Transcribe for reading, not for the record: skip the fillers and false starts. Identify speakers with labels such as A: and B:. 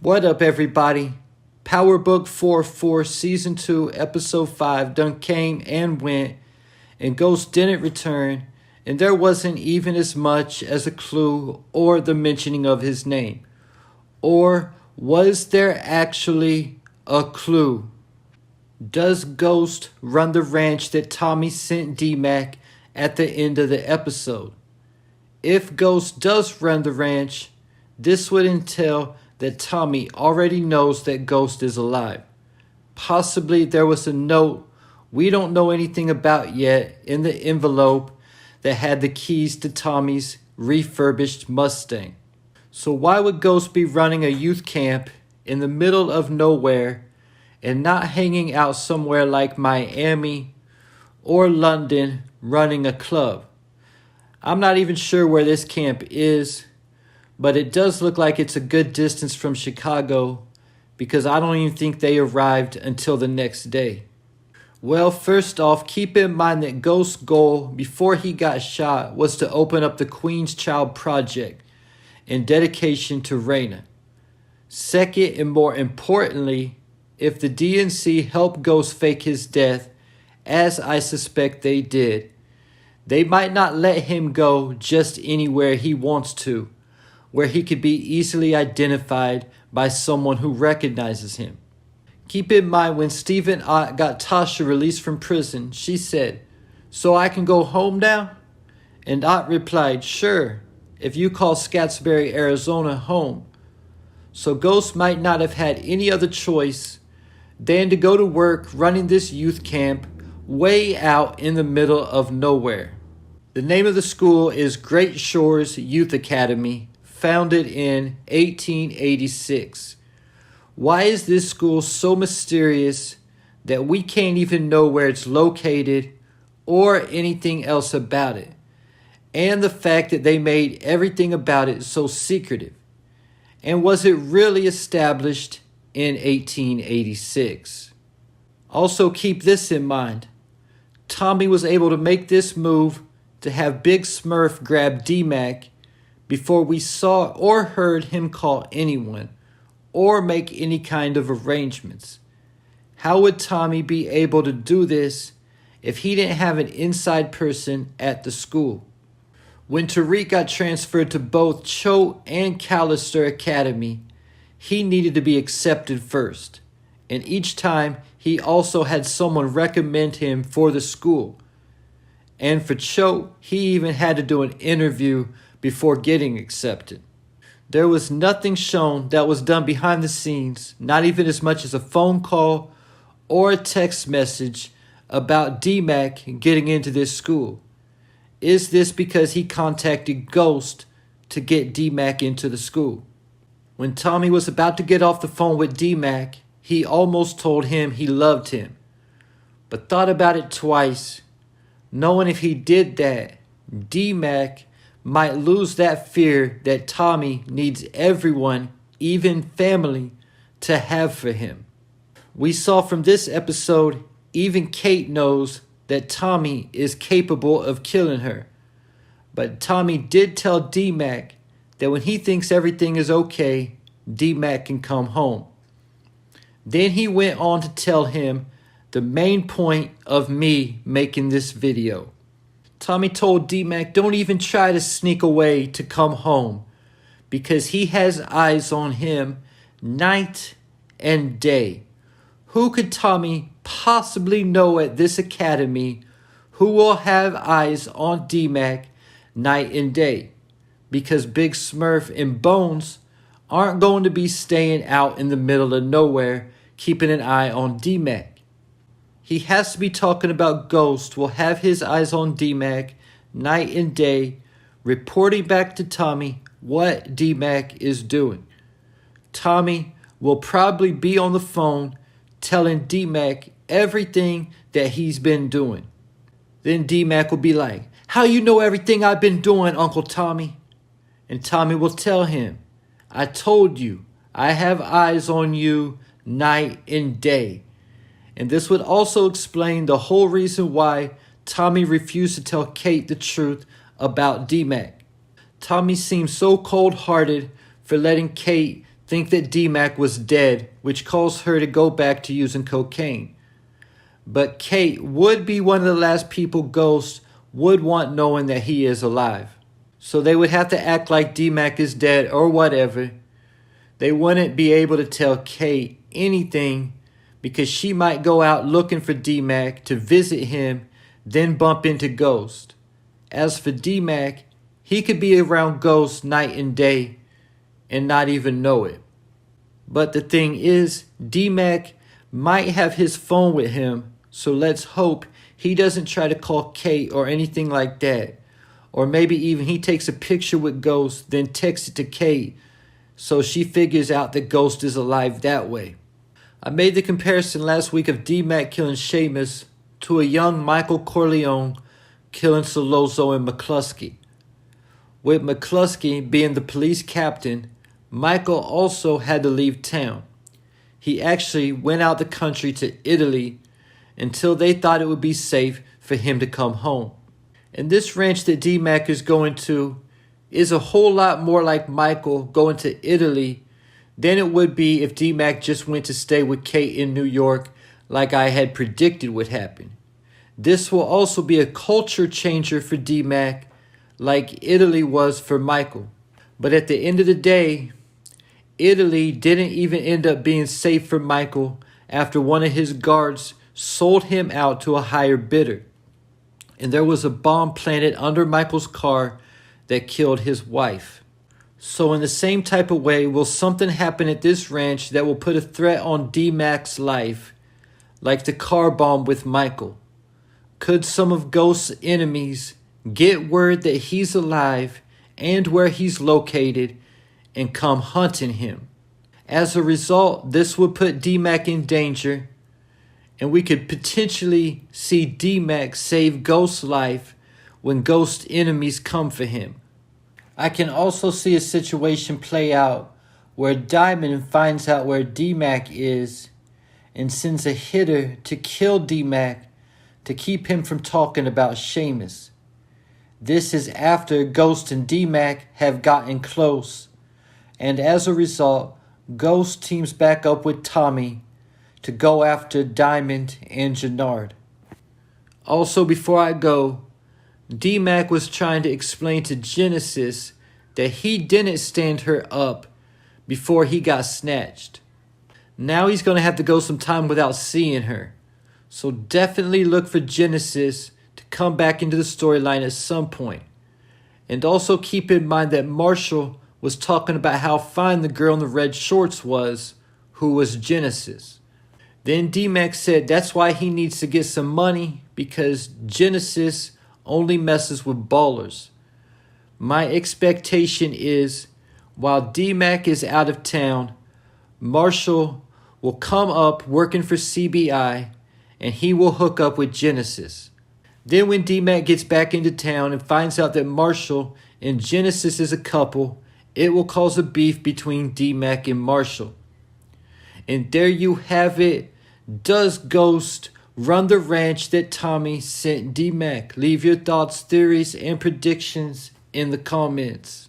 A: What up, everybody? Power Book 4 Season 2, Episode 5 done came and went, and Ghost didn't return, and there wasn't even as much as a clue or the mentioning of his name. Or was there actually a clue? Does Ghost run the ranch that Tommy sent D-Mac at the end of the episode? If Ghost does run the ranch, this would entail that Tommy already knows that Ghost is alive. Possibly there was a note we don't know anything about yet in the envelope that had the keys to Tommy's refurbished Mustang. So why would Ghost be running a youth camp in the middle of nowhere and not hanging out somewhere like Miami or London running a club? I'm not even sure where this camp is, but it does look like it's a good distance from Chicago because I don't even think they arrived until the next day. Well, first off, keep in mind that Ghost's goal before he got shot was to open up the Queen's Child Project in dedication to Raina. Second, and more importantly, if the DNC helped Ghost fake his death, as I suspect they did, they might not let him go just anywhere he wants to, where he could be easily identified by someone who recognizes him. Keep in mind when Stephen Ott got Tasha released from prison, she said, "So I can go home now?" And Ott replied, "Sure, if you call Scottsbury, Arizona home." So Ghost might not have had any other choice than to go to work running this youth camp way out in the middle of nowhere. The name of the school is Great Shores Youth Academy, founded in 1886. Why is this school so mysterious that we can't even know where it's located or anything else about it? And the fact that they made everything about it so secretive. And was it really established in 1886? Also keep this in mind. Tommy was able to make this move to have Big Smurf grab D-Mac before we saw or heard him call anyone or make any kind of arrangements. How would Tommy be able to do this if he didn't have an inside person at the school? When Tariq got transferred to both Choate and Callister Academy, he needed to be accepted first, and each time he also had someone recommend him for the school. And for Choate, he even had to do an interview before getting accepted. There was nothing shown that was done behind the scenes, not even as much as a phone call or a text message about D-Mac getting into this school. Is this because he contacted Ghost to get D-Mac into the school? When Tommy was about to get off the phone with D-Mac, he almost told him he loved him, but thought about it twice, knowing if he did that, D-Mac might lose that fear that Tommy needs everyone, even family, to have for him. We saw from this episode, even Kate knows that Tommy is capable of killing her. But Tommy did tell D-Mac that when he thinks everything is okay, D-Mac can come home. Then he went on to tell him the main point of me making this video. Tommy told D-Mac don't even try to sneak away to come home because he has eyes on him night and day. Who could Tommy possibly know at this academy who will have eyes on D-Mac night and day? Because Big Smurf and Bones aren't going to be staying out in the middle of nowhere keeping an eye on D-Mac. He has to be talking about Ghost will have his eyes on D-Mac night and day, reporting back to Tommy what D-Mac is doing. Tommy will probably be on the phone telling D-Mac everything that he's been doing. Then D-Mac will be like, "How you know everything I've been doing, Uncle Tommy?" And Tommy will tell him, "I told you, I have eyes on you night and day." And this would also explain the whole reason why Tommy refused to tell Kate the truth about D-Mac. Tommy seemed so cold-hearted for letting Kate think that D-Mac was dead, which caused her to go back to using cocaine. But Kate would be one of the last people Ghost would want knowing that he is alive. So they would have to act like D-Mac is dead or whatever. They wouldn't be able to tell Kate anything because she might go out looking for D-Mac to visit him, then bump into Ghost. As for D-Mac, he could be around Ghost night and day and not even know it. But the thing is, D-Mac might have his phone with him, so let's hope he doesn't try to call Kate or anything like that. Or maybe even he takes a picture with Ghost, then texts it to Kate, so she figures out that Ghost is alive that way. I made the comparison last week of D-Mac killing Seamus to a young Michael Corleone killing Sollozzo and McCluskey. With McCluskey being the police captain, Michael also had to leave town. He actually went out the country to Italy until they thought it would be safe for him to come home. And this ranch that D-Mac is going to is a whole lot more like Michael going to Italy than it would be if D-Mac just went to stay with Kate in New York like I had predicted would happen. This will also be a culture changer for D-Mac like Italy was for Michael. But at the end of the day, Italy didn't even end up being safe for Michael after one of his guards sold him out to a higher bidder. And there was a bomb planted under Michael's car that killed his wife. So in the same type of way, will something happen at this ranch that will put a threat on D-Mac's life, like the car bomb with Michael? Could some of Ghost's enemies get word that he's alive and where he's located and come hunting him? As a result, this would put D-Mac in danger, and we could potentially see D-Mac save Ghost's life when Ghost's enemies come for him. I can also see a situation play out where Diamond finds out where D-Mac is and sends a hitter to kill D-Mac to keep him from talking about Seamus. This is after Ghost and D-Mac have gotten close, and as a result, Ghost teams back up with Tommy to go after Diamond and Jenard. Also, before I go, D-Mac was trying to explain to Genesis that he didn't stand her up before he got snatched. Now he's going to have to go some time without seeing her. So definitely look for Genesis to come back into the storyline at some point. And also keep in mind that Marshall was talking about how fine the girl in the red shorts was, who was Genesis. Then D-Mac said that's why he needs to get some money, because Genesis only messes with ballers. My expectation is, while D-Mac is out of town, Marshall will come up working for CBI, and he will hook up with Genesis. Then when D-Mac gets back into town and finds out that Marshall and Genesis is a couple, it will cause a beef between D-Mac and Marshall. And there you have it. Does Ghost run the ranch that Tommy sent D-Mac? Leave your thoughts, theories, and predictions in the comments.